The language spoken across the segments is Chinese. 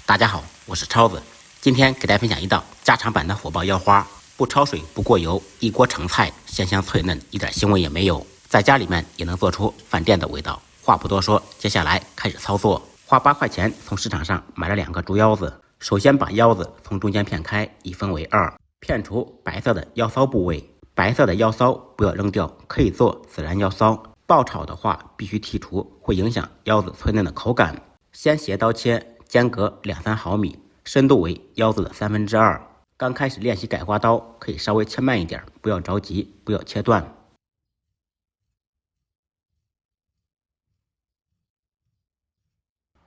大家好，我是超子，今天给大家分享一道家常版的火爆腰花，不焯水不过油，一锅成菜，鲜香脆嫩，一点腥味也没有，在家里面也能做出饭店的味道。话不多说，接下来开始操作。花8块钱从市场上买了2个猪腰子，首先把腰子从中间片开，一分为2，片除白色的腰骚部位，白色的腰骚不要扔掉，可以做孜然腰骚。爆炒的话必须剔除，会影响腰子脆嫩的口感。先斜刀切，间隔2-3毫米，深度为腰子的2/3。刚开始练习改花刀，可以稍微切慢一点，不要着急，不要切断。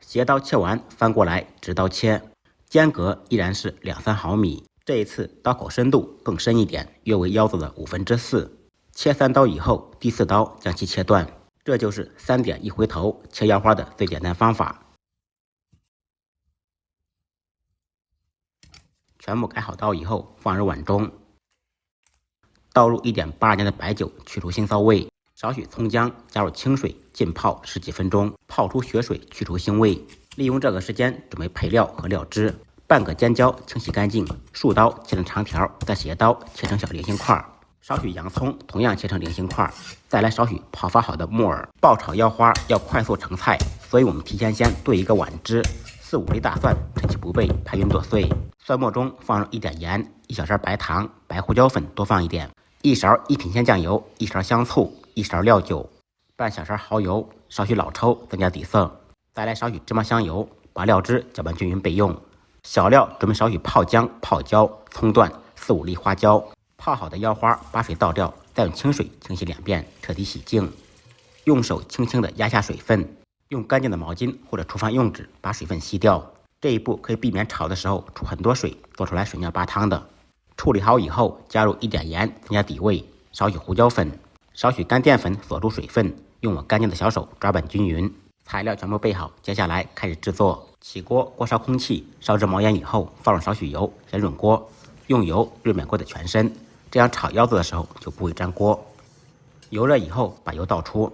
斜刀切完，翻过来直刀切，间隔依然是2-3毫米。这一次刀口深度更深一点，约为腰子的4/5。切3刀以后，第4刀将其切断。这就是3点1回头切腰花的最简单方法。全部改好刀以后，放入碗中，倒入1点82年的白酒，去除腥臊味，少许葱姜，加入清水浸泡10几分钟，泡出血水，去除腥味。利用这个时间准备配料和料汁。半个尖椒清洗干净，竖刀切成长条，再斜刀切成小菱形块。少许洋葱同样切成菱形块，再来少许泡发好的木耳。爆炒腰花要快速成菜，所以我们提前先兑一个碗汁，4-5粒大蒜，趁其不备拍匀剁碎。蒜末中放入1点盐，1小勺白糖，白胡椒粉多放一点，1勺一品鲜酱油，1勺香醋，1勺料酒，半小勺蚝油，少许老抽增加底色。再来少许芝麻香油，把料汁搅拌均匀备用。小料准备少许泡姜、泡椒、葱段，4-5粒花椒。泡好的腰花把水倒掉，再用清水清洗2遍，彻底洗净。用手轻轻地压下水分，用干净的毛巾或者厨房用纸把水分吸掉。这一步可以避免炒的时候出很多水，做出来水尿八汤的。处理好以后，加入1点盐增加底味，少许胡椒粉，少许干淀粉锁住水分，用我干净的小手抓拌均匀。材料全部备好，接下来开始制作。起锅，锅烧空气，烧至冒烟以后，放入少许油，先润锅，用油润满锅的全身，这样炒腰子的时候就不会粘锅。油热以后，把油倒出，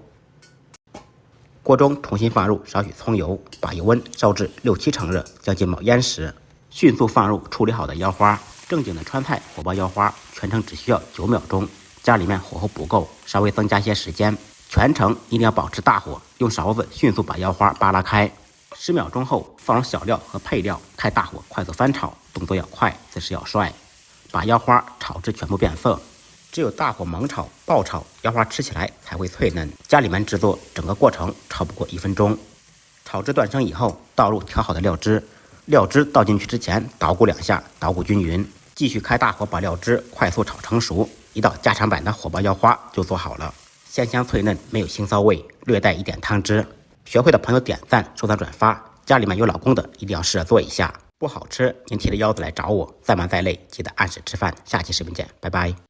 锅中重新放入少许葱油，把油温烧至6-7成热，将近冒烟时，迅速放入处理好的腰花。正经的川菜火爆腰花，全程只需要9秒钟。家里面火候不够，稍微增加些时间。全程一定要保持大火，用勺子迅速把腰花扒拉开。10秒钟后，放入小料和配料，开大火快速翻炒，动作要快，姿势要帅，把腰花炒至全部变色。只有大火猛炒、爆炒，腰花吃起来才会脆嫩。家里面制作整个过程超不过1分钟。炒至断生以后，倒入调好的料汁，料汁倒进去之前捣鼓2下，捣鼓均匀，继续开大火把料汁快速炒成熟。一道家常版的火爆腰花就做好了，鲜香脆嫩，没有腥臊味，略带一点汤汁。学会的朋友点赞、收藏、转发。家里面有老公的一定要试着做一下。不好吃，您提着腰子来找我，再忙再累，记得按时吃饭。下期视频见，拜拜。